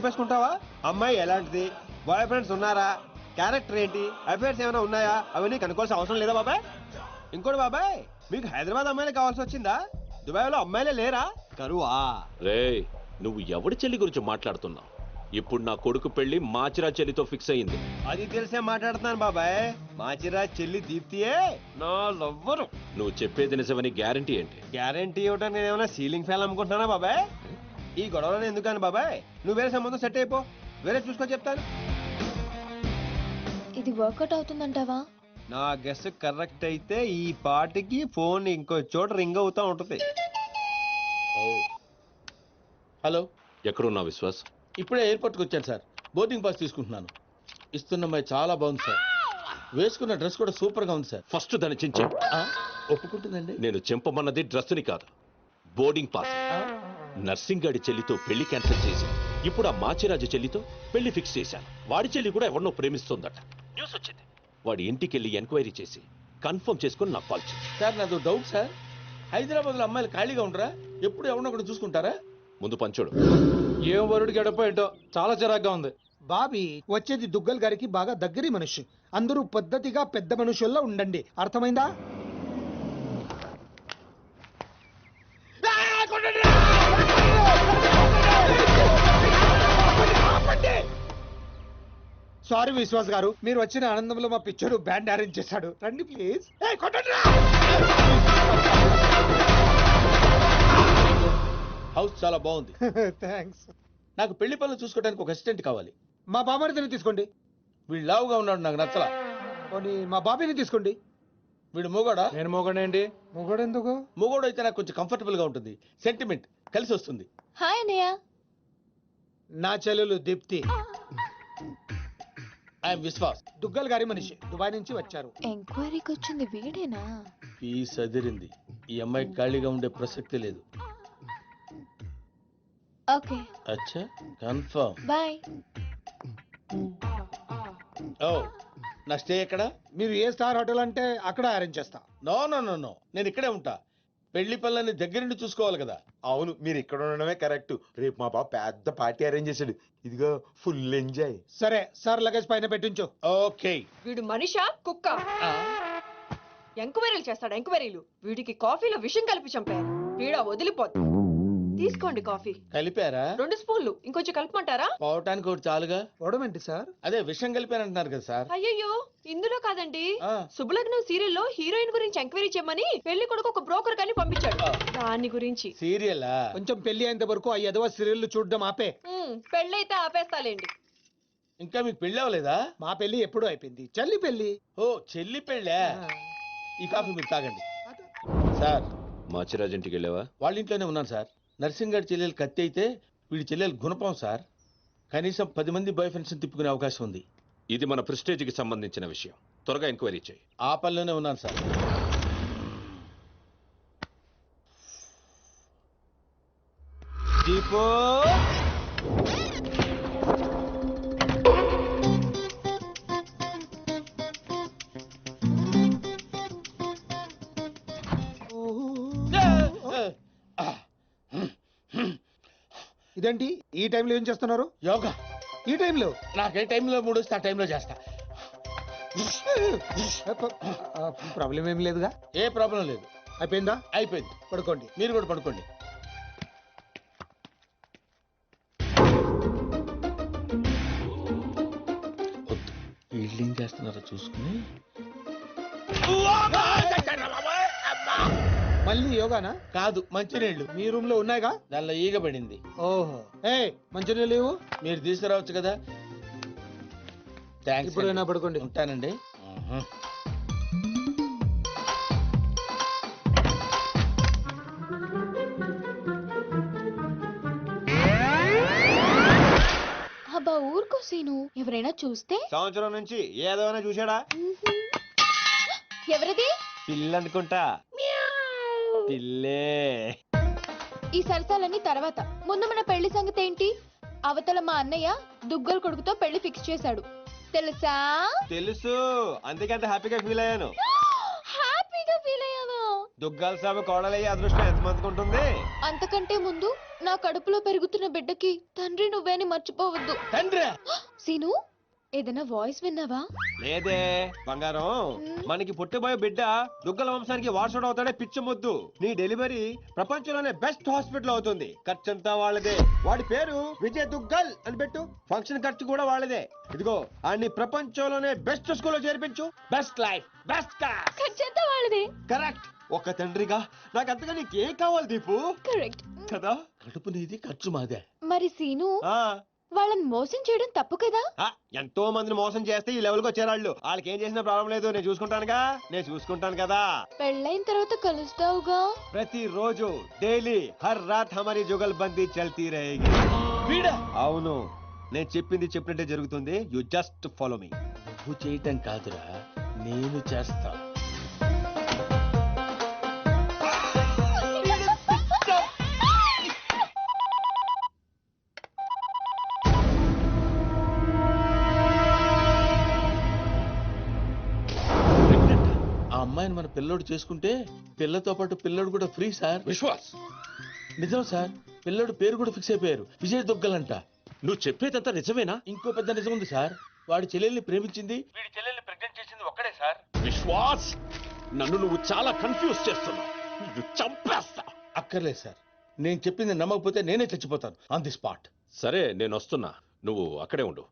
చెప్పేసుకుంటావా? అమ్మాయి ఎలాంటిది, bye friends ఉన్నారా, క్యారెక్టర్ ఏంటి, అఫైర్స్ ఏమైనా ఉన్నాయా, అవన్నీ కనుక్కోవాల్సిన అవసరం లేదా బాబాయ్? ఇంకోటి బాబాయ్, మీకు హైదరాబాద్ అమ్మాయిలే కావాల్సి వచ్చిందా? దుబాయ్ లో అమ్మాయిలే లేరా? కరువా? రే, నువ్వు ఎవడి చెల్లి గురించి మాట్లాడుతున్నావు? ఇప్పుడు నా కొడుకు పెళ్లి మాచిరా చెల్లితో ఫిక్స్ అయింది. అది తెలిసే మాట్లాడుతున్నాను బాబాయ్. మాచిరా చెల్లి దీప్తియే నా లవ్వరు. నువ్వు చెప్పేది నిజమని గ్యారంటీ ఏంటి? గ్యారంటీ ఇవ్వడానికి నేను ఏమైనా సీలింగ్ ఫ్యాన్ అమ్ముకుంటున్నానా బాబాయ్? ఈ గొడవలను ఎందుకని బాబాయ్? నువ్వు వేరే సంబంధం సెట్ అయిపో, వేరే చూసుకో చెప్తాను. ఇది వర్కౌట్ అవుతుందంటావా? నా గెస్ కరెక్ట్ అయితే ఈ పాటికి ఫోన్ ఇంకో చోట రింగ్ అవుతా ఉంటుంది. హలో, ఎక్కడున్నా విశ్వాస్? ఇప్పుడే ఎయిర్పోర్ట్కి వచ్చాను సార్. బోర్డింగ్ పాస్ తీసుకుంటున్నాను. ఇస్తున్న అమ్మాయి చాలా బాగుంది సార్. వేసుకున్న డ్రెస్ కూడా సూపర్గా ఉంది సార్. ఫస్ట్ దాన్ని చించే. ఒప్పుకుంటుందండి. నేను చెంపమన్నది డ్రెస్ని కాదు, బోర్డింగ్ పాస్. నర్సింగ్ గాడి చెల్లితో పెళ్లి క్యాన్సిల్ చేసి ఇప్పుడు ఆ మాచిరాజు చెల్లితో పెళ్లి ఫిక్స్ చేశాను. వాడి చెల్లి కూడా ఎవరినో ప్రేమిస్తుందట. న్యూస్ వచ్చింది. వాడి ఇంటికి వెళ్ళి ఎంక్వైరీ చేసి కన్ఫర్మ్ చేసుకుని నాకు కాల్ చేసి. సార్ నాది డౌట్ సార్. హైదరాబాద్లో అమ్మాయిలు ఖాళీగా ఉండరా? ఎప్పుడు ఎవరినో ఒకటి చూసుకుంటారా? ముందు పంచోడు. ఏం వరుడికి ఎడపోయింటో చాలా చిరాగ్గా ఉంది. బాబీ వచ్చేది దుగ్గల్ గారికి బాగా దగ్గరి మనిషి. అందరూ పద్ధతిగా పెద్ద మనుషుల్లో ఉండండి, అర్థమైందా? సారీ విశ్వాస్ గారు, మీరు వచ్చిన ఆనందంలో మా పిచ్చోడు బ్యాండ్ అరేంజ్ చేశాడు. రండి ప్లీజ్. హౌస్ చాలా బాగుంది. థ్యాంక్స్. నాకు పెళ్లి పనులు చూసుకోవడానికి ఒక అసిస్టెంట్ కావాలి. మా బాబారిని తీసుకోండి. వీడు లావుగా ఉన్నాడు, నాకు నచ్చలా. పోనీ మా బాబీని తీసుకోండి. వీడు మూగోడా? నేను మొగడేంటి? మొగడెందుకు? మూగోడు అయితే నాకు కొంచెం కంఫర్టబుల్ గా ఉంటుంది. సెంటిమెంట్ కలిసి వస్తుంది. హాయ్ అన్నయ్య. నా చెల్లెలు దీప్తి. ఐఎమ్ విశ్వాస్. దుగ్గల్ గారి మనిషి, దుబాయ్ నుంచి వచ్చారు. ఎంక్వైరీకి వచ్చింది వీడేనా? పీస్ అదిరింది. ఈ అమ్మాయి ఖాళీగా ఉండే ప్రసక్తి లేదు. ఓకే, అచ్చా, కన్ఫర్మ్. బాయ్. ఓ, నా స్టే ఎక్కడ? మీరు ఏ స్టార్ హోటల్ అంటే అక్కడ అరేంజ్ చేస్తా. నో నో నో నో, నేను ఇక్కడే ఉంటా. పెళ్లి పనులని దగ్గరుండి చూసుకోవాలి కదా. అవును, మీరు ఇక్కడ ఉండడమే కరెక్ట్. రేపు మా బాబు పెద్ద పార్టీ అరేంజ్ చేశాడు. ఇదిగో ఫుల్ ఎంజాయ్. సరే సార్, లగేజ్ పైన పెట్టించు. ఓకే. వీడు మనిషా కుక్క? ఎంక్వైరీలు చేస్తాడు, ఎంక్వైరీలు. వీడికి కాఫీలో విషం కలిపి చంపారు. వీడ వదిలిపోద్దు. తీసుకోండి కాఫీ. కలిపారా? 2 స్పూన్లు. ఇంకొంచెం కలపమంటారా? పోవటానికి ఒకటి చాలుగా. పోవడమేంటి సార్? అదే విషయం కలిపారంటున్నారు కదా సార్. అయ్యయ్యో, ఇందులో కాదండి. ఆ. శుభలగ్నం సీరియల్లో హీరోయిన్ గురించి ఎంక్వైరీ చేయమని పెళ్లి కొడుకు ఒక బ్రోకర్ గాని పంపించాడు. దాని గురించి. సీరియలా? కొంచెం పెళ్లి అయినంత వరకు ఆ ఎదవ సీరియల్ చూడడం ఆపే. పెళ్ళైతే ఆపేస్తాలేండి. ఇంకా మీకు పెళ్లి అవ్వలేదా? మా పెళ్లి ఎప్పుడూ అయిపోయింది. చెల్లి పెళ్లి. ఓ, చెల్లి పెళ్ళా? ఈ కాఫీ మీరు తాగండి. సార్, మాచిరాజు ఇంటికి వెళ్ళావా? వాళ్ళ ఇంట్లోనే ఉన్నాను సార్. నర్సింగ్ గారి చెల్లెలు కత్తి అయితే వీడి చెల్లెలు గుణపం సార్. కనీసం 10 మంది బాయ్ ఫ్రెండ్స్ తిప్పుకునే అవకాశం ఉంది. ఇది మన ప్రెస్టేజ్కి సంబంధించిన విషయం. త్వరగా ఎంక్వైరీ చేయి. ఆ పనిలోనే ఉన్నాను సార్. దీపో, ఇదేంటి ఈ టైంలో ఏం చేస్తున్నారు? యోగా. ఈ టైంలో? నాకు ఏ టైంలో మూడు వస్తే ఆ టైంలో చేస్తా. ప్రాబ్లం ఏం లేదుగా? ఏ ప్రాబ్లం లేదు. అయిపోయిందా? అయిపోయింది. పడుకోండి. మీరు కూడా పడుకోండి. వద్దు, వీళ్ళు ఏం చేస్తున్నారో చూసుకుని. మళ్ళీ యోగానా? కాదు, మంచినీళ్ళు. మీ రూమ్ లో ఉన్నాయిగా? దానిలో ఈగ పడింది. ఓహో, ఏ మంచినీళ్ళు లేవు? మీరు తీసుకురావచ్చు కదా. థ్యాంక్స్. ఇప్పుడైనా పడుకోండి. ఉంటానండి. అబ్బా ఊరుకో సీను, ఎవరైనా చూస్తే? సంవత్సరం నుంచి ఏదైనా చూసాడా? ఎవరిది? పిల్లి అనుకుంటా. పిల్లే. ఈ సరసాలన్నీ తర్వాత. ముందు మన పెళ్లి సంగతి ఏంటి? అవతల మా అన్నయ్య దుగ్గల్ కొడుకుతో పెళ్లి ఫిక్స్ చేశాడు, తెలుసా? తెలుసు, అందుకంటే హ్యాపీగా ఫీల్ అయ్యాను. హ్యాపీగా ఫీల్ అయ్యాను. దుగ్గాల సాబు కోడలయ్యే అదృష్టం ఎంతమందికి ఉంటుంది? అంతకంటే ముందు నా కడుపులో పెరుగుతున్న బిడ్డకి తండ్రి నువ్వేని మర్చిపోవద్దు. తండ్రి సీను, ఏదైనా వాయిస్ విన్నావా? లేదే బంగారం, మనకి పుట్టబోయే బిడ్డ దుగ్గల వంశానికి వారసుడు అవుతాడే పిచ్చి ముద్దు. నీ డెలివరీ ప్రపంచంలోనే బెస్ట్ హాస్పిటల్ అవుతుంది. ఖర్చంతా వాళ్ళదే. వాడి పేరు విజయ్ దుగ్గల్ అని పెట్టు. ఫంక్షన్ ఖర్చు కూడా వాళ్ళదే. ఇదిగో అన్ని ప్రపంచంలోనే బెస్ట్ స్కూల్లో చేర్పించు. Best life, best class. ఖర్చంతా వాళ్ళదే. కరెక్ట్. ఒక తండ్రిగా నాకు అంతగా నీకేం కావాలి దీపు? కరెక్ట్ కదా? కడుపు నీది, ఖర్చు మాదే. మరి సీను, ఆ వాళ్ళని మోసం చేయడం తప్పు కదా? ఎంతో మందిని మోసం చేస్తే ఈ లెవెల్కి వచ్చారు. వాళ్ళకి ఏం చేసినా ప్రాబ్లం లేదు. నేను చూసుకుంటాను కదా. పెళ్ళైన తర్వాత కలుస్తావుగా? ప్రతిరోజు డైలీ హర్ రాత్ హమారీ జుగల్బందీ చల్తీ రహేగి. వీడా అవును, నేను చెప్పింది చెప్పినట్టే జరుగుతుంది. You just follow me. నువ్వు చేయటం కాదురా, నేను చేస్తా. ఆ అమ్మాయిని మన పిల్లోడు చేసుకుంటే పిల్లతో పాటు పిల్లోడు కూడా ఫ్రీ సార్. విశ్వాస్, నిజం సార్, పిల్లోడు పేరు కూడా ఫిక్స్ అయిపోయారు. విజయ్ దుగ్గలంట. నువ్వు చెప్పేదంతా నిజమేనా? ఇంకో పెద్ద నిజం ఉంది సార్. వాడి చెల్లెల్ని ప్రేమించింది, వీడి చెల్లెల్ని ప్రెగ్నెంట్ చేసింది ఒక్కడే సార్. విశ్వాస్, నన్ను నువ్వు చాలా కన్ఫ్యూజ్ చేస్తున్నావు. నిన్ను చంపేస్తా. అక్కర్లేదు సార్, నేను చెప్పింది నమ్మకపోతే నేనే చచ్చిపోతాను ఆన్ ది స్పాట్. సరే, నేను వస్తున్నా. నువ్వు అక్కడే ఉండు.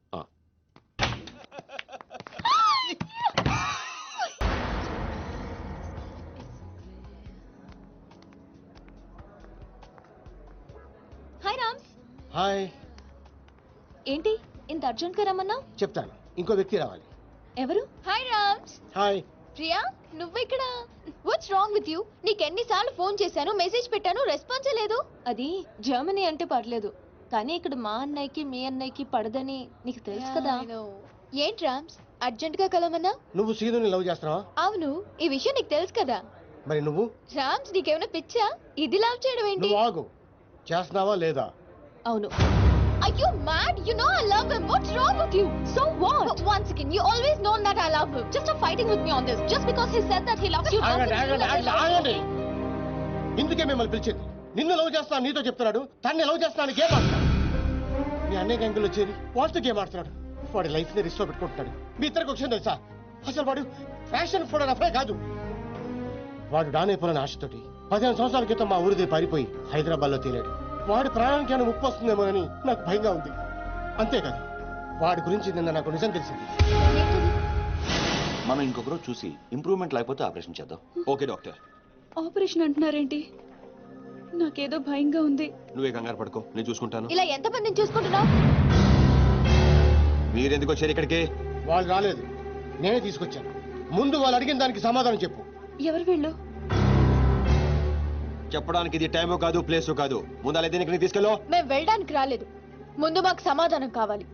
హాయ్ రామ్స్. హాయ్. ఏంటి ఇంత అర్జెంట్ గా రమ్మన్నా? చెప్తాను, ఇంకో వ్యక్తి రావాలి. ఎవరు? హాయ్ రామ్స్. హాయ్. ప్రియా, నువ్వెక్కడ? What's wrong with you? నీకెన్నిసార్లు ఫోన్ చేశాను, మెసేజ్ పెట్టాను, రెస్పాన్స్ లేదు. అది జర్మనీ అంటే పర్లేదు, కానీ ఇక్కడ మా అన్నయ్యకి మీ అన్నయ్యకి పడదని నీకు తెలుసు కదా. ఏంటి రామ్స్, అర్జెంట్ గా కలవమన్నా? నువ్వు సీనుని లవ్ చేస్తున్నావా? అవును, ఈ విషయం నీకు తెలుసు కదా. మరి నువ్వు? రామ్స్, నీకేమైనా పిచ్చా? ఇది లవ్ చేయడం ఏంటి? నువ్వు ఆగు. చేస్తున్నావా లేదా? అవును. Are you mad? You know I love him. What's wrong with you? So what? But once again, you always known that I love him. Just stop fighting with me on this. Just because he said that he loves you. ఆగండి. ఇందుకే మిమ్మల్ని పిలిచేది. నిన్ను love చేస్తా నీతో చెప్తున్నాడు, తన్ని love చేస్తాను గేమ్ ఆడుతున్నాడు. మీ అన్నయ్య గంగులు వచ్చేది వాళ్ళతో గేమ్ ఆడుతున్నాడు. వాడి లైఫ్ ని రిస్క్ లో పెట్టుకుంటున్నాడు. మీ ఇద్దరికి ఒక విషయం తెలుసా? అసలు వాడు ఫ్యాషన్ ఫోటోగ్రాఫరే కాదు. వాడు డానైపోయిన ఆశతోటి 15 సంవత్సరాల క్రితం మా ఊరిది పారిపోయి హైదరాబాద్ లో తేలాడు. వాడి ప్రాణానికి ఏమైనా ముప్పు వస్తుందేమోనని నాకు భయంగా ఉంది. అంతేకాదు, వాడి గురించి నిన్న నాకు నిజం తెలిసింది. మనం ఇంకొకరు చూసి ఇంప్రూవ్మెంట్ లేకపోతే ఆపరేషన్ చేద్దాం. Okay doctor. ఆపరేషన్ అంటున్నారేంటి? నాకేదో భయంగా ఉంది. నువ్వే కంగారు పడుకో, నేను చూసుకుంటాను. ఇలా ఎంత మందిని చూసుకుంటున్నావు? మీరెందుకు వచ్చారు ఇక్కడికి? వాళ్ళు రాలేదు, నేనే తీసుకొచ్చాను. ముందు వాళ్ళు అడిగిన దానికి సమాధానం చెప్పు. ఎవరు వీళ్ళు? చెప్పడానికి ఇది టైము కాదు, ప్లేసు కాదు. ముందు అలా దీనికి తీసుకెళ్ళో. మేము వెళ్ళడానికి రాలేదు, ముందు మాకు సమాధానం కావాలి.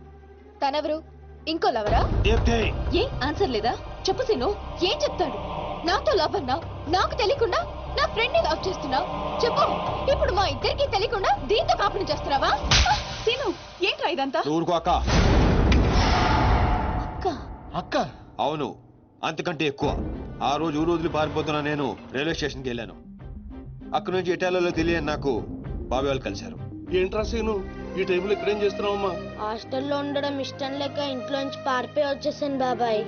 తనెవరు? ఇంకో లవరా? ఏ ఆన్సర్ లేదా? చెప్పు సీను, ఏం చెప్తాడు? నాతో లవ్ అన్నా, నాకు తెలియకుండా నా ఫ్రెండ్ ని లవ్ చేస్తున్నావు. చెప్పు, ఇప్పుడు మా ఇద్దరికి తెలియకుండా దీంతో కాపుని చేస్తున్నావా? సీను, ఏంట్రా ఇదంతా? ఊరుకో అక్క. అక్క? అక్క? అవును, అంతకంటే ఎక్కువ. ఆ రోజు ఊరు వదిలి పారిపోతున్నా నేను రైల్వే స్టేషన్కి వెళ్ళాను. అక్కడి నుంచి ఇటాలియాలో తెలియని నాకు బాబాయ్ వాళ్ళు కలిశారు. ఏంట్రా సీను, ఈ టైంలో ఇక్కడేం చేస్తున్నావమ్మా? హాస్టల్లో ఉండడం ఇష్టం లేక ఇంట్లోంచి పారిపోయి వచ్చేసాను బాబాయ్.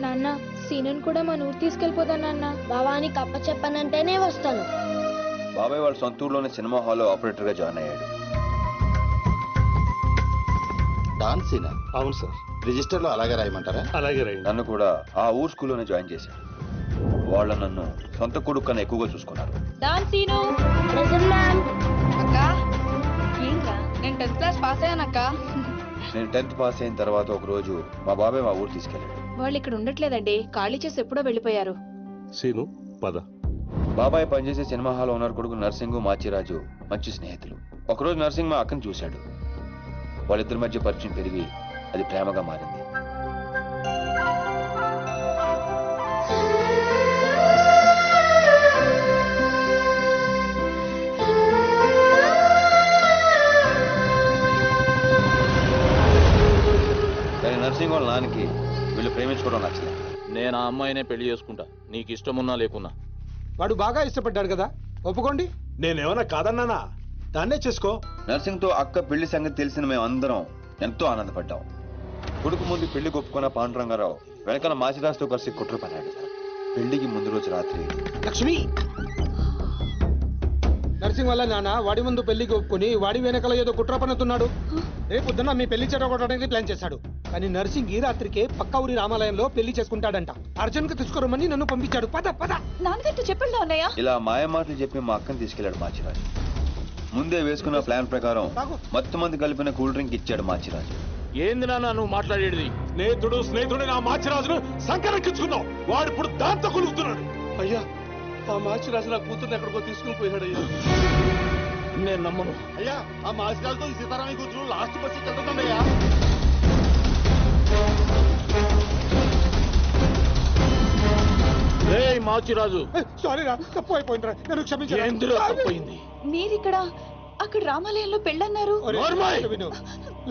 నాన్న, సీనుని కూడా మన ఊరు తీసుకెళ్ళిపోదా నాన్న? బాబాని కప్ప చెప్పనంటేనే వస్తాను. బాబాయ్ వాళ్ళ సొంత ఊర్లోనే సినిమా హాల్లో ఆపరేటర్ గా జాయిన్ అయ్యాడు. డాన్సీనా? అవును సార్. రిజిస్టర్ లో అలాగే రాయమంటారా? అలాగే రండి. నన్ను కూడా ఆ ఊరు స్కూల్లోనే జాయిన్ చేశాడు. వాళ్ళు నన్ను సొంత కొడుకు కన్నా ఎక్కువగా చూసుకున్నారు. Dance scene. Present ma'am. అక్క, ఏంట్రా? నేను 10th క్లాస్ పాస్ అయ్యానక్క. నేను 10th పాస్ అయిన తర్వాత ఒక రోజు మా బాబాయ్ మా ఊరు తీసుకెళ్ళాడు. వాళ్ళు ఇక్కడ ఉండట్లేదండి, ఖాళీ చేసి ఎప్పుడో వెళ్ళిపోయారు. సీను పద. బాబాయ్ పనిచేసే సినిమా హాల్ ఓనర్ కొడుకు నర్సింగ్ మాచిరాజు మంచి స్నేహితులు. ఒకరోజు నర్సింగ్ మా అక్కను చూశాడు. వాళ్ళిద్దరి మధ్య పరిచయం పెరిగి అది ప్రేమగా మారింది. కానీ నర్సింగ్ వాళ్ళ నాన్నకి వీళ్ళు ప్రేమించుకోవడం నచ్చలేదు. నేను ఆ అమ్మాయినే పెళ్లి చేసుకుంటా, నీకు ఇష్టమున్నా లేకున్నా. వాడు బాగా ఇష్టపడ్డాడు కదా, ఒప్పుకోండి. నేనేమన్నా కాదన్నానా? దాన్నే చేసుకో. నర్సింగ్ తో అక్క పెళ్లి సంగతి తెలిసిన మేమందరం ఎంతో ఆనందపడ్డాం. కొడుకు ముందు పెళ్లి ఒప్పుకున్న పాండురంగారావు వెనకాల మాచిరాజుతో కలిసి కుట్ర పన్నాడు. పెళ్లికి ముందు రోజు రాత్రి లక్ష్మి, నర్సింగ్ వల్ల నాన్న వాడి ముందు పెళ్లికి ఒప్పుకొని వాడి వెనకాల ఏదో కుట్ర పన్నుతున్నాడు. రేపొద్దున మీ పెళ్లి చెడగొట్టడానికి ప్లాన్ చేశాడు. కానీ నర్సింగ్ ఈ రాత్రికే పక్క ఊరి రామాలయంలో పెళ్లి చేసుకుంటాడంట. అర్జున్ కు తీసుకురమని నన్ను పంపించాడు. పద పద. నాన్నగారితో చెప్పండి అన్నయ్య. ఇలా మాయ మాటలు చెప్పి మా అక్కని తీసుకెళ్లాడు మాచిరాజు. ముందే వేసుకున్న ప్లాన్ ప్రకారం మొత్తం మంది కలిపిన కూల్ డ్రింక్ ఇచ్చాడు మాచిరాజు. ఏంది నాన్న నువ్వు మాట్లాడేది? స్నేహితుడు నా మాచిరాజును సంకరెక్కించుకున్నావు. వాడు ఇప్పుడు దాంతో కొలుగుతున్నాడు. అయ్యా, ఆ మాచిరాజు నా కూతుర్ని ఎక్కడికో తీసుకుని పోయాడు అయ్యా. నేను నమ్మను. అయ్యా, ఆ మాసికాలతో ఈ సీతారామయ్య కూతురు లాస్ట్ బస్సు వెళ్తుందయ్యా. మాచిరాజు, సారీ రా, తప్పు అయిపోయిందిరా, నన్ను క్షమించు. ఎందులో తప్పయింది? మీరిక్కడ అక్కడ రామాలయంలో పెళ్ళన్నారు.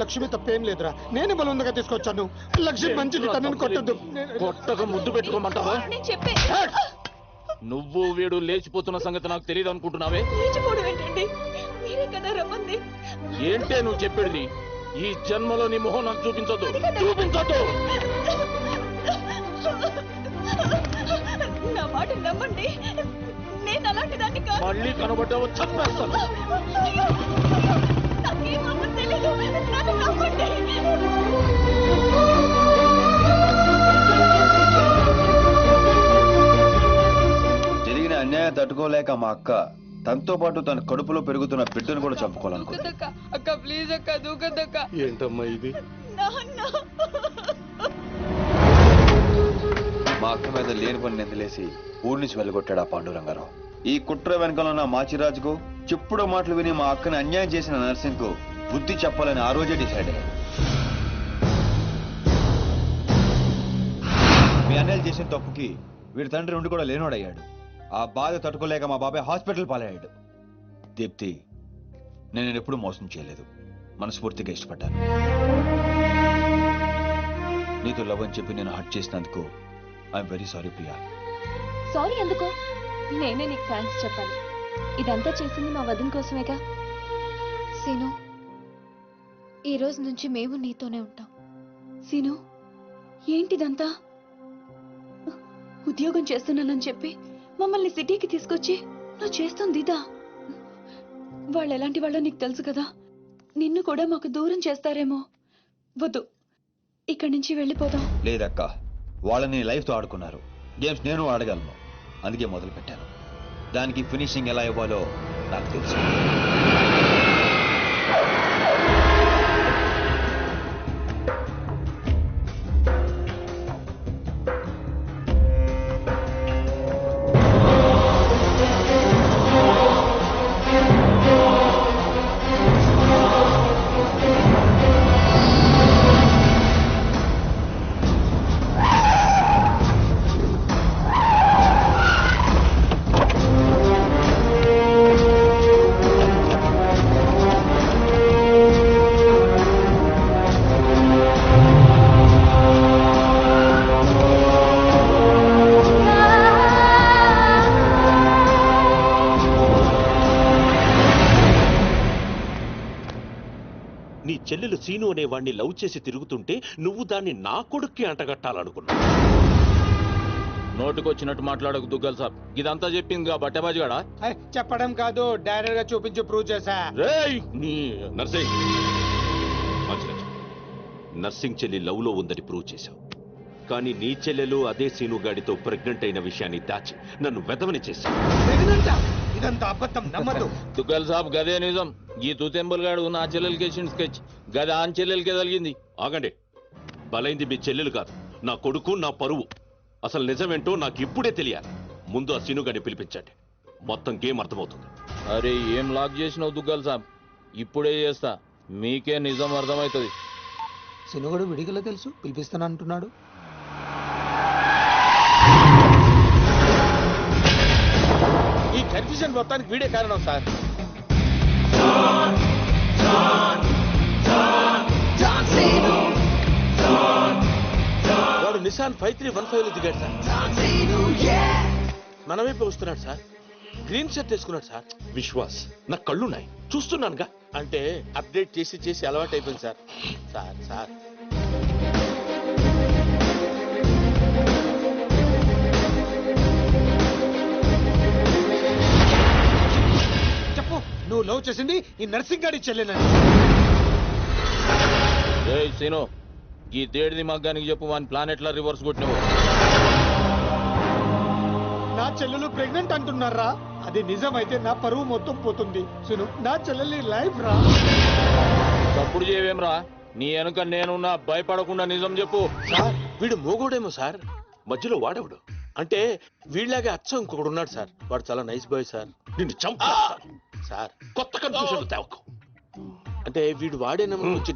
లక్ష్మి తప్పేం లేదురా, నేనే బలవంతంగా తీసుకొచ్చాను. లక్ష్మి మంచిది, తనని కొట్టద్దు. కొట్టక ముద్దు పెట్టుకోమంటావా? నేను చెప్పే నువ్వు వీడు లేచిపోతున్న సంగతి నాకు తెలియదు అనుకుంటున్నావే? లేచిపోవడం ఏంటండి? మీరే కదా రమ్మంది. ఏంటే నువ్వు చెప్పేది? ఈ జన్మలో నీ మొహం నాకు చూపించొద్దు, చూపించొద్దు. నా మాట నమ్మండి, నేను అలాంటి దాన్ని కాదు. మళ్ళీ కనబడ్డావు చంపేస్తాను. నాకేమో తెలీదు, నన్ను నమ్మండి. జరిగిన అన్యాయం తట్టుకోలేక మా అక్క తనతో పాటు తన కడుపులో పెరుగుతున్న బిడ్డను కూడా చంపుకోవాలనుకుంది. అక్క ప్లీజ్ అక్క, దూకద్దక్క. ఏంటమ్మా ఇది? మా అక్క మీద లేని పని నిందలేసి ఊరి నుంచి వెళ్ళగొట్టాడు ఆ పాండురంగారావు. ఈ కుట్ర వెనకాల ఉన్న మాచిరాజుకు చెప్పుడు మాటలు విని మా అక్కని అన్యాయం చేసిన నర్సింగ్ కు బుద్ధి చెప్పాలని ఆ రోజే డిసైడ్ అయ్యాడు. మీ అన్నయ్యలు చేసిన తప్పుకి వీడి తండ్రి ఉండి కూడా లేనోడయ్యాడు. ఆ బాధ తట్టుకోలేక మా బాబాయ్ హాస్పిటల్ పాలయ్యాడు. దీప్తి, నేను ఎప్పుడూ మోసం చేయలేదు, మనస్ఫూర్తిగా ఇష్టపడ్డాను. నీతో లవ్ అని చెప్పి నేను హర్ట్ చేసినందుకు I'm very sorry Priya. Sorry ఎందుకో, నేనే నీకు థ్యాంక్స్ చెప్పాలి. ఇదంతా చేసింది మా వదిన కోసమేగా. సీను, ఈ రోజు నుంచి మేము నీతోనే ఉంటాం. సీను, ఏంటిదంతా? ఉద్యోగం చేస్తున్నానని చెప్పి మమ్మల్ని సిటీకి తీసుకొచ్చి నువ్వు చేస్తుంది ఇదా? వాళ్ళు ఎలాంటి వాళ్ళో నీకు తెలుసు కదా. నిన్ను కూడా మాకు దూరం చేస్తారేమో. వద్దు, ఇక్కడి నుంచి వెళ్ళిపోదాం. లేదక్క, వాళ్ళని లైఫ్తో ఆడుకున్నారు. గేమ్స్ నేను ఆడగలను, అందుకే మొదలు పెట్టాను. దానికి ఫినిషింగ్ ఎలా ఇవ్వాలో నాకు తెలుసు. నీ చెల్లెలు సీను అనే వాణ్ణి లవ్ చేసి తిరుగుతుంటే నువ్వు దాన్ని నా కొడుక్కి అంటగట్టాలనుకున్నా. నోటుకొచ్చినట్టు మాట్లాడకు దుగ్గల్ సాబ్. ఇదంతా చెప్పింది బట్టబాజిగాడా? చెప్పడం కాదు, డైరెక్ట్ గా చూపించి ప్రూవ్ చేశా. నీ నర్సింగ్ నర్సింగ్ చెల్లి లవ్ లో ఉందని ప్రూవ్ చేశావు. కానీ నీ చెల్లెలు అదే సీను గాడితో ప్రెగ్నెంట్ అయిన విషయాన్ని దాచి నన్ను వెదవని చేశావు. ఇదంతా అబద్ధం, నమ్మదు. దుగ్గల్ సాబ్ గదే నిజం. ఈ తూతెంబుల్ గాడు నా చెల్లెలకి వేసిన స్కెచ్ గదే ఆన్ చెల్లెలకే తగిలింది. ఆగండి, బలైంది మీ చెల్లెలు కాదు, నా కొడుకు, నా పరువు. అసలు నిజమేంటో నాకు ఇప్పుడే తెలియాలి. ముందు ఆ సీను గాడిని పిలిపించండి, మొత్తం గేమ్ అర్థమవుతుంది. అరే ఏం లాక్ చేసినావు దుగ్గల్ సాబ్? ఇప్పుడే చేస్తా, మీకే నిజం అర్థమవుతుంది. సినుగడు విడిగల తెలుసు, పిలిపిస్తానంటున్నాడు. ఈ కన్ఫ్యూజన్ మొత్తానికి వీడే కారణం సార్. వాడు నిసాన్ 5315 దిగాడు సార్. మన వైపు వస్తున్నాడు సార్. గ్రీన్ షర్ట్ వేసుకున్నాడు సార్. విశ్వాస్, నా కళ్ళున్నాయి, చూస్తున్నానుగా. అంటే అప్డేట్ చేసి చేసి అలవాటు అయిపోయింది సార్. సార్ సార్ చెప్పు, నువ్వు లవ్ చేసింది ఈ నర్సింగ్ గాడి చెల్లెనని. సీను, ఈ దేడిది మగ్గానికి చెప్పు వాని ప్లానెట్లా రివర్స్ కొట్టినవు. నా చెల్లెలు ప్రెగ్నెంట్ అంటున్నారా? అది నిజమైతే నా పరువు మొత్తం పోతుంది. సును, నా చెల్లెలి లైఫ్ రా. తప్పుడు చేయవేమ్రా, నీ వెనుక నేనున్నా, భయపడకుండా నిజం చెప్పు. సార్ వీడు మోగోడేమో సార్. మధ్యలో వాడవుడు అంటే వీళ్ళలాగే అచ్చం ఇంకొకడు ఉన్నాడు సార్. వాడు చాలా నైస్ బాయ్ సార్. నిన్ను చంపేస్తాను సార్ కొత్త కన్ఫ్యూజన్ తేవకు. అంటే వీడు వాడేనేమో వచ్చి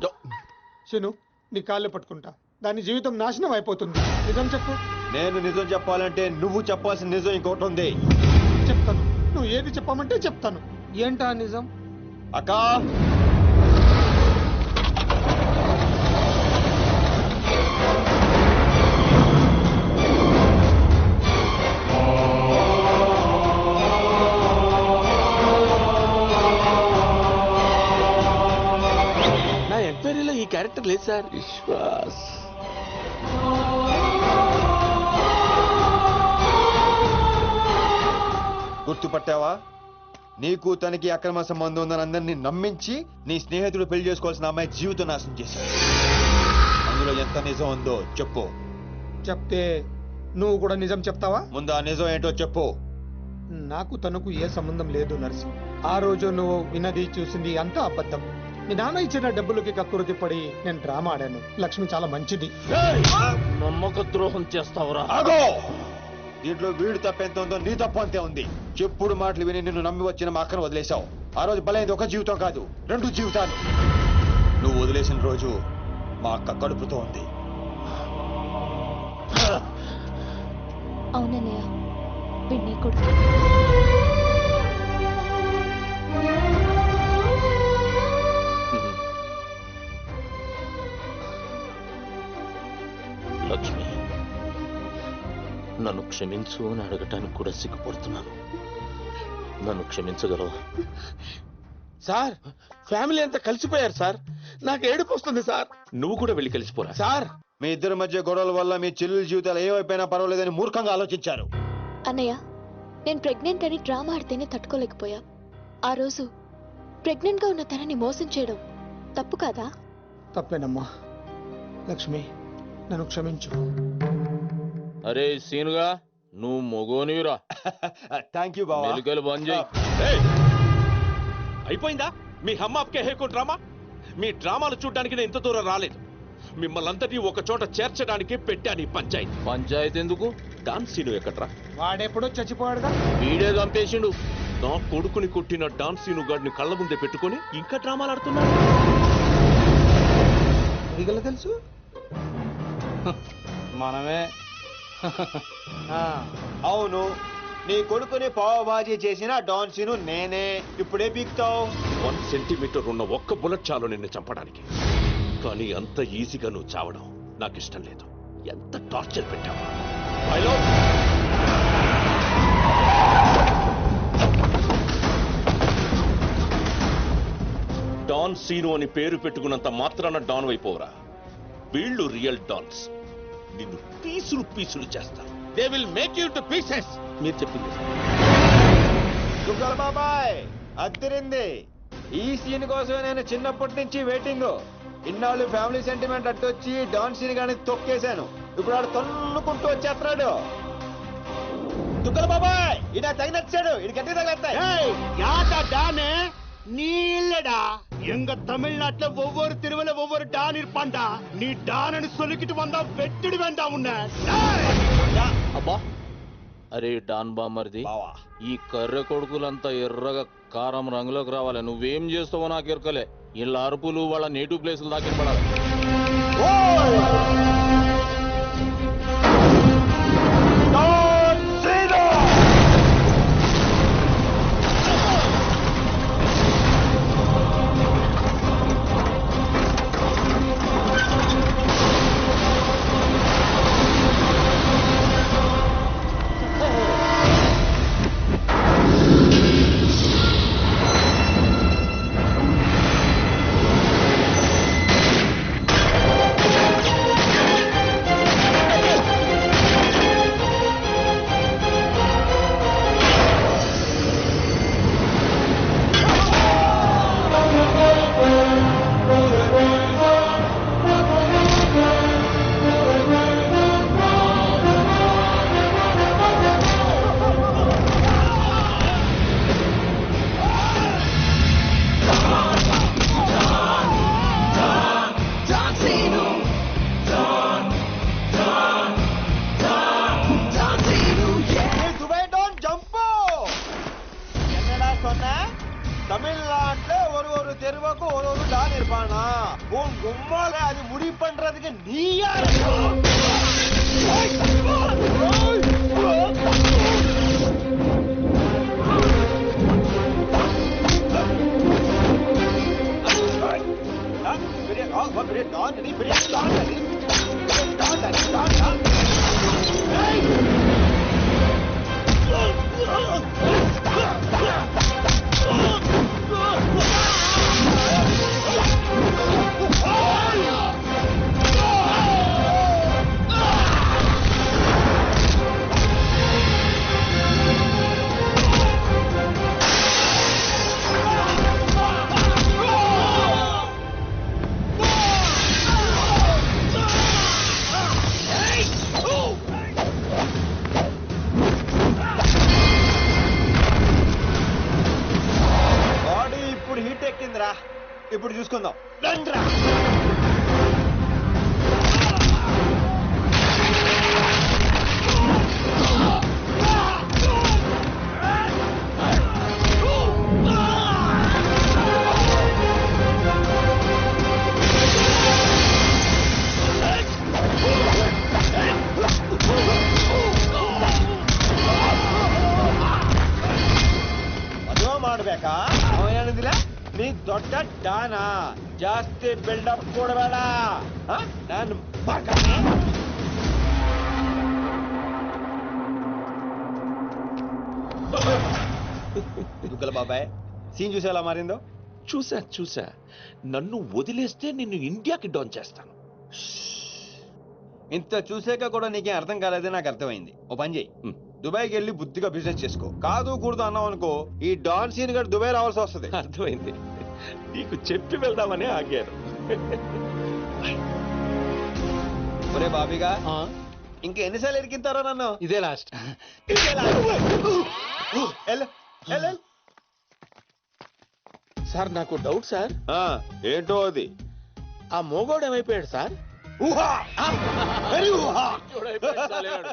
సును, నీ కాళ్ళు పట్టుకుంటా. దాని జీవితం నాశనం అయిపోతుంది. నిజం చెప్పు. నేను నిజం చెప్పాలంటే నువ్వు చెప్పాల్సిన నిజం ఇంకోటి ఉంది. చెప్తాను, నువ్వు ఏది చెప్పమంటే చెప్తాను. ఏంటా నిజం? అక్కా, నా ఎంక్వైరీలో ఈ క్యారెక్టర్ లేదు సార్. విశ్వాస్ గుర్తుపట్టావా? నీకు తనకి అక్రమ సంబంధం ఉందని అందరినీ నమ్మించి నీ స్నేహితుడు పెళ్లి చేసుకోవాల్సిన అమ్మాయి జీవితం నాశనం చేశాడు. అందులో ఎంత నిజం ఉందో చెప్పు. చెప్తే నువ్వు కూడా నిజం చెప్తావా? ముందు ఆ నిజం ఏంటో చెప్పు. నాకు తనకు ఏ సంబంధం లేదు నర్సింగ్. ఆ రోజు నువ్వు విన్నది చూసింది అంతా అబద్ధం. మీ నాన్న ఇచ్చిన డబ్బులకి కక్కురుతి పడి నేను డ్రామా ఆడాను. లక్ష్మి చాలా మంచిది. నమ్మక ద్రోహం చేస్తావురా? ఆగో! దీంట్లో వీడు తప్పెంత ఉందో నీ తప్పు అంతే ఉంది. చెప్పుడు మాటలు విని నిన్ను నమ్మి వచ్చిన మా అక్కను వదిలేశావు. ఆ రోజు బలైంది ఒక జీవితం కాదు, 2 జీవితాలు. నువ్వు వదిలేసిన రోజు మా అక్క కడుపుతో ఉంది. అవునన్నయ్య, పిన్ని కొడుకు. లక్ష్మి, నన్ను క్షమించు అని అడగటానికి కూడా సిగ్గుపడుతున్నాను. నన్ను క్షమించగలవా? సార్ ఫ్యామిలీ అంతా కలిసిపోయారు సార్. నాకు ఏడుపు వస్తుంది సార్. నువ్వు కూడా వెళ్ళి కలిసిపోరా. సార్ మీ ఇద్దరి మధ్య గొడవల వల్ల మీ చెల్లెల జీవితాలు ఏమైపోయినా పర్వాలేదని మూర్ఖంగా ఆలోచించారు. అన్నయ్య, నేను ప్రెగ్నెంట్ అని డ్రామా ఆడితేనే తట్టుకోలేకపోయా. ఆ రోజు ప్రెగ్నెంట్ గా ఉన్న తనని మోసం చేయడం తప్పు కాదా? తప్పేనమ్మా. లక్ష్మి, నన్ను క్షమించు. అరే సీనుగా, నువ్వు మొగోనివిరా. థ్యాంక్ యూ బావా. మెలికలు బంద్ చేయి. అయిపోయిందా మీ హమ్మాప్కే హేకో డ్రామా? మీ డ్రామాలు చూడడానికి నేను ఇంత దూరం రాలేదు. మిమ్మల్ని అందరినీ ఒక చోట చేర్చడానికి పెట్టాను ఈ పంచాయతీ. పంచాయతీ ఎందుకు? డాన్స్ సీను ఎక్కడ్రా? వాడెప్పుడో చచ్చిపోయాడుగా. వీడే చంపేసిండు. నా కొడుకుని కొట్టిన డాన్స్ సీను గాడిని కళ్ళ ముందే పెట్టుకొని ఇంకా డ్రామాలు ఆడుతున్నాడు. అడిగల తెలుసు మనమే. అవును, నీ కొడుకుని పావబాజీ చేసిన డాన్ సీను నేనే. ఇప్పుడే పీక్తావు. 1 సెంటీమీటర్ ఉన్న ఒక్క బుల్లెట్ చాలు నిన్ను చంపడానికి. కానీ అంత ఈజీగా నువ్వు చావడం నాకు ఇష్టం లేదు. ఎంత టార్చర్ పెట్టావు. డాన్ సీను అని పేరు పెట్టుకున్నంత మాత్రాన డాన్ అయిపోవరా? వీళ్ళు రియల్ డాన్స్. నిన్ను పీసులు పీసులు చేస్తారు. They will make you to pieces. మీరు చెప్పింది దుగ్గల బాబాయ్ అద్దరింది. ఈ సీన్ కోసమే నేను చిన్నప్పటి నుంచి వెయిటింగ్. ఇన్నాళ్ళు ఫ్యామిలీ సెంటిమెంట్ అట్టొచ్చి డాన్ సీన్ గాని తొక్కేశాను. ఇప్పుడు ఆడు తన్నుకుంటూ వచ్చేస్తున్నాడు. దుగ్గల బాబాయ్ ఇది నాకు తగినచ్చాడు. ఇది గట్టి తగలుతాయి. நீ இல்லடா, எங்க தமிழ்நாட்டுல ஒவ்வொரு தெருவுல ஒவ்வொரு டான் இருப்பான்டா. நீ டான்னு சொல்லிக்கிட்டு வந்தா வெட்டிடு வேண்டாம் உன்னை. అబ్బా, అరే డాన్ బామర్ది, ఈ కర్రె కొడుకులంతా ఎర్రగా కారం రంగులోకి రావాలి. నువ్వేం చేస్తావో నాకు ఎరకలే. ఇలా అరుపులు వాళ్ళ నేటివ్ ప్లేసులు దాకా పడాలి. ఇప్పుడు హీట్ ఎక్కిందిరా, ఇప్పుడు చూసుకుందాం. రండ్రా. ಮದುವೆ ಮಾಡ್ಬೇಕಾ ಅವ ಹೇಳಿದಿಲ್ಲ ನೀ ದೊಡ್ಡ ಡಾನ, ಜಾಸ್ತಿ ಬಿಲ್ಡಪ್ ಕೊಡಬೇಡ. ನಾನು దుగ్గల బాబాయ్ సీన్ చూసి ఎలా మారిందో. చూసా నన్ను వదిలేస్తే నిన్ను ఇండియాకి డౌన్ చేస్తాను. ఇంత చూసాక కూడా నీకేం అర్థం కాలేదే నాకు అర్థమైంది. ఓ పని చేయి, దుబాయ్కి వెళ్ళి బుద్ధిగా బిజినెస్ చేసుకో. కాదు కూడదు అన్నావు అనుకో, ఈ డాన్ సీన్ గడు దుబాయ్ రావాల్సి వస్తుంది. అర్థమైంది, నీకు చెప్పి వెళ్దామని ఆగారు. ఒరే బాబీగా, ఇంకా ఎన్నిసార్లు ఎరికింతారో నన్ను? ఇదే లాస్ట్. సార్ నాకు డౌట్ సార్, ఏంటో అది. ఆ మోగోడు ఏమైపోయాడు సార్? ఊహా. చూడైపోయాడు.